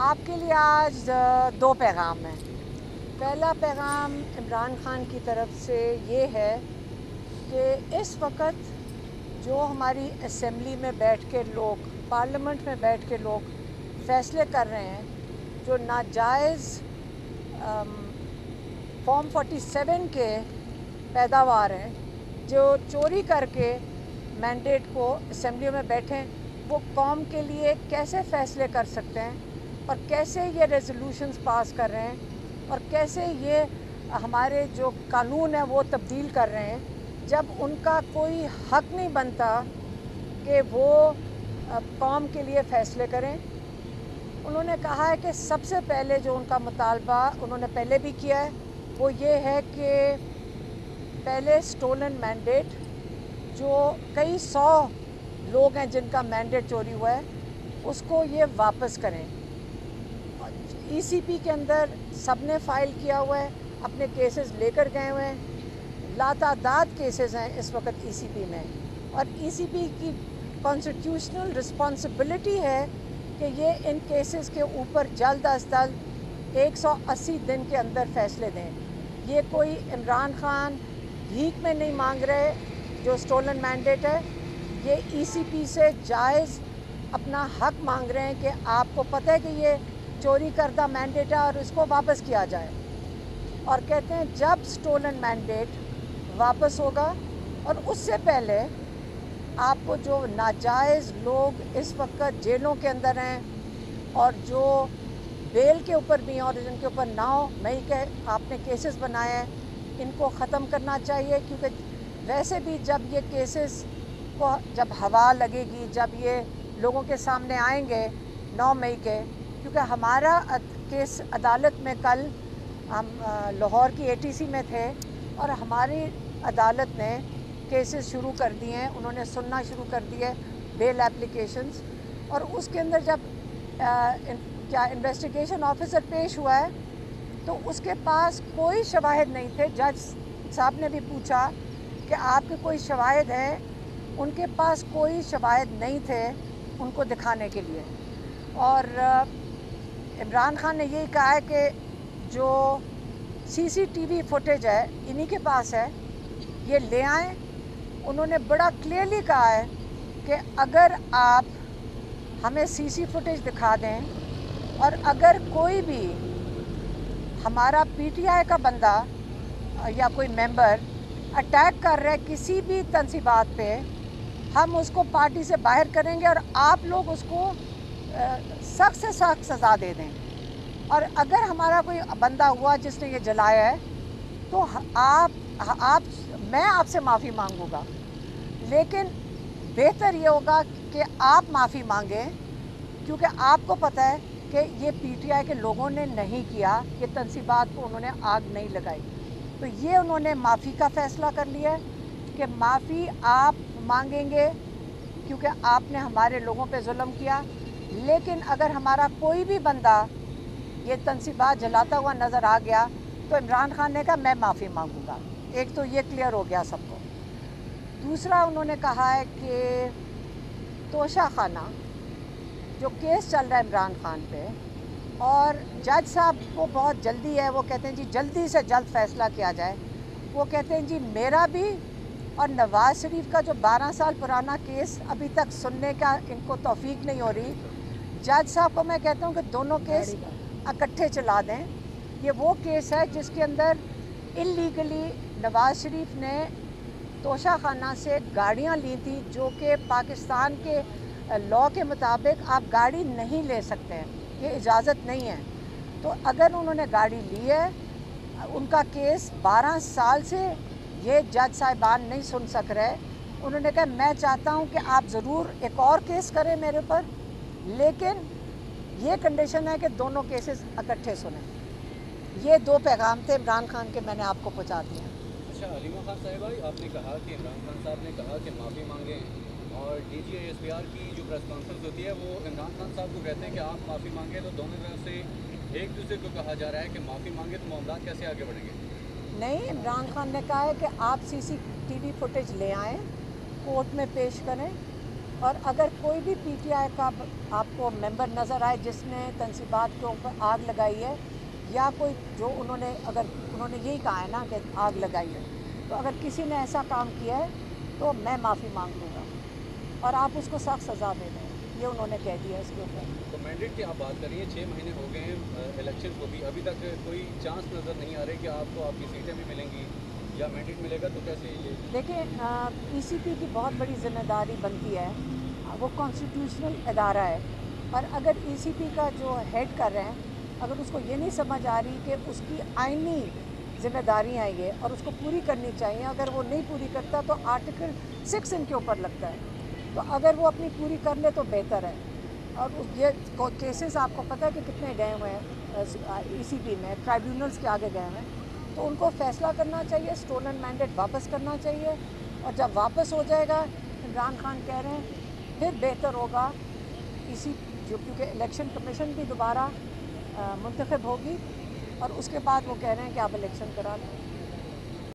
آپ کے لیے آج دو پیغام ہیں۔ پہلا پیغام عمران خان کی طرف سے یہ ہے کہ اس وقت جو ہماری اسمبلی میں بیٹھ کے لوگ، پارلیمنٹ میں بیٹھ کے لوگ فیصلے کر رہے ہیں، جو ناجائز فارم 47 کے پیداوار ہیں، جو چوری کر کے مینڈیٹ کو اسمبلی میں بیٹھیں، وہ قوم کے لیے کیسے فیصلے کر سکتے ہیں اور کیسے یہ ریزولوشنز پاس کر رہے ہیں اور کیسے یہ ہمارے جو قانون ہیں وہ تبدیل کر رہے ہیں، جب ان کا کوئی حق نہیں بنتا کہ وہ قوم کے لیے فیصلے کریں۔ انہوں نے کہا ہے کہ سب سے پہلے جو ان کا مطالبہ انہوں نے پہلے بھی کیا ہے وہ یہ ہے کہ پہلے سٹولن مینڈیٹ، جو کئی سو لوگ ہیں جن کا مینڈیٹ چوری ہوا ہے، اس کو یہ واپس کریں۔ ای سی پی کے اندر سب نے فائل کیا ہوا ہے، اپنے کیسز لے کر گئے ہوئے ہیں، لاتعداد کیسز ہیں اس وقت ای سی پی میں، اور ای سی پی کی کانسٹیٹیوشنل رسپانسبلٹی ہے کہ یہ ان کیسز کے اوپر جلد از جلد 180 دن کے اندر فیصلے دیں۔ یہ کوئی عمران خان بھیک میں نہیں مانگ رہے جو سٹولن مینڈیٹ ہے، یہ ای سی پی سے جائز اپنا حق مانگ رہے ہیں کہ آپ کو پتہ ہے کہ یہ چوری کردہ مینڈیٹ ہے اور اس کو واپس کیا جائے، اور کہتے ہیں جب سٹولن مینڈیٹ واپس ہوگا اور اس سے پہلے آپ کو جو ناجائز لوگ اس وقت جیلوں کے اندر ہیں اور جو بیل کے اوپر بھی ہیں اور جن کے اوپر 9 مئی کے آپ نے کیسز بنائے ہیں، ان کو ختم کرنا چاہیے، کیونکہ ویسے بھی جب یہ کیسز کو جب ہوا لگے گی، جب یہ لوگوں کے سامنے آئیں گے 9 مئی کے، کیونکہ ہمارا کیس عدالت میں کل ہم لاہور کی اے ٹی سی میں تھے اور ہماری عدالت نے کیسز شروع کر دیے ہیں، انہوں نے سننا شروع کر دیے بیل اپلیکیشنز، اور اس کے اندر جب کیا انویسٹیگیشن آفیسر پیش ہوا ہے تو اس کے پاس کوئی شواہد نہیں تھے۔ جج صاحب نے بھی پوچھا کہ آپ کے کوئی شواہد ہیں، ان کے پاس کوئی شواہد نہیں تھے ان کو دکھانے کے لیے، اور عمران خان نے یہی کہا ہے کہ جو سی سی ٹی وی فوٹیج ہے انہی کے پاس ہے، یہ لے آئیں۔ انہوں نے بڑا کلیئرلی کہا ہے کہ اگر آپ ہمیں سی سی فوٹیج دکھا دیں اور اگر کوئی بھی ہمارا پی ٹی آئی کا بندہ یا کوئی ممبر اٹیک کر رہے کسی بھی تنصیبات پہ، ہم اس کو پارٹی سے باہر کریں گے اور آپ لوگ اس کو سخت سے سخت سزا دے دیں، اور اگر ہمارا کوئی بندہ ہوا جس نے یہ جلایا ہے تو میں آپ سے معافی مانگوں گا، لیکن بہتر یہ ہوگا کہ آپ معافی مانگیں، کیونکہ آپ کو پتہ ہے کہ یہ پی ٹی آئی کے لوگوں نے نہیں کیا، یہ تنصیبات کو انہوں نے آگ نہیں لگائی، تو یہ انہوں نے معافی کا فیصلہ کر لیا ہے کہ معافی آپ مانگیں گے کیونکہ آپ نے ہمارے لوگوں پہ ظلم کیا، لیکن اگر ہمارا کوئی بھی بندہ یہ تنصیبات جلاتا ہوا نظر آ گیا تو عمران خان نے کہا میں معافی مانگوں گا۔ ایک تو یہ کلیئر ہو گیا سب کو۔ دوسرا انہوں نے کہا ہے کہ توشہ خانہ جو کیس چل رہا ہے عمران خان پہ، اور جج صاحب کو بہت جلدی ہے، وہ کہتے ہیں جی جلدی سے جلد فیصلہ کیا جائے، وہ کہتے ہیں جی میرا بھی اور نواز شریف کا جو 12 سال پرانا کیس ابھی تک سننے کا ان کو توفیق نہیں ہو رہی، جج صاحب کو میں کہتا ہوں کہ دونوں کیس اکٹھے چلا دیں۔ یہ وہ کیس ہے جس کے اندر انلیگلی نواز شریف نے توشہ خانہ سے گاڑیاں لی تھیں، جو کہ پاکستان کے لاء کے مطابق آپ گاڑی نہیں لے سکتے ہیں، یہ اجازت نہیں ہے، تو اگر انہوں نے گاڑی لی ہے، ان کا کیس 12 سال سے یہ جج صاحبان نہیں سن سک رہے، انہوں نے کہا میں چاہتا ہوں کہ آپ ضرور ایک اور کیس کریں میرے پر، لیکن یہ کنڈیشن ہے کہ دونوں کیسز اکٹھے سنیں۔ یہ دو پیغام تھے عمران خان کے، میں نے آپ کو پہنچا دیا۔ اچھا علیمہ خان صاحبہ، آپ نے کہا کہ عمران خان صاحب نے کہا کہ معافی مانگیں، اور D G S P R کی جو پریس کانفرنس ہوتی ہے وہ عمران خان صاحب کو کہتے ہیں کہ آپ معافی مانگیں، تو دونوں طرف سے ایک دوسرے کو کہا جا رہا ہے کہ معافی مانگے تو معاملات کیسے آگے بڑھیں گے؟ نہیں، عمران خان نے کہا ہے کہ آپ سی سی ٹی وی فوٹیج لے آئیں، کورٹ میں پیش کریں، اور اگر کوئی بھی پی ٹی آئی کا آپ کو ممبر نظر آئے جس نے تنصیبات کے اوپر آگ لگائی ہے، یا کوئی جو انہوں نے یہی کہا ہے نا کہ آگ لگائی ہے، تو اگر کسی نے ایسا کام کیا ہے تو میں معافی مانگ لوں گا اور آپ اس کو سخت سزا دے دیں، یہ انہوں نے کہہ دیا اس کے اوپر۔ تو مینڈیٹ کی آپ بات کر رہی ہیں، 6 مہینے ہو گئے ہیں الیکشن کو بھی، ابھی تک کوئی چانس نظر نہیں آ رہے کہ آپ کو آپ کی سیٹیں بھی ملیں گی یا مینڈیٹ ملے گا، تو کیسے یہ؟ دیکھیں ای سی پی کی بہت بڑی ذمہ داری بنتی ہے، وہ کانسٹیٹیوشنل ادارہ ہے، اور اگر ای سی پی کا جو ہیڈ کر رہے ہیں اگر اس کو یہ نہیں سمجھ آ رہی کہ اس کی آئینی ذمہ داریاں ہیں یہ اور اس کو پوری کرنی چاہیے، اگر وہ نہیں پوری کرتا تو آرٹیکل 6 ان کے اوپر لگتا ہے، تو اگر وہ اپنی پوری کر لے تو بہتر ہے۔ اور یہ کیسز آپ کو پتہ ہے کہ کتنے گئے ہوئے ہیں ای سی پی میں، ٹرائیبیونلز کے آگے گئے ہوئے ہیں، تو ان کو فیصلہ کرنا چاہیے، اسٹولن مینڈیٹ واپس کرنا چاہیے، اور جب واپس ہو جائے گا، عمران خان کہہ رہے ہیں، پھر بہتر ہوگا کیونکہ الیکشن کمیشن بھی دوبارہ منتخب ہوگی، اور اس کے بعد وہ کہہ رہے ہیں کہ آپ الیکشن کرا لیں۔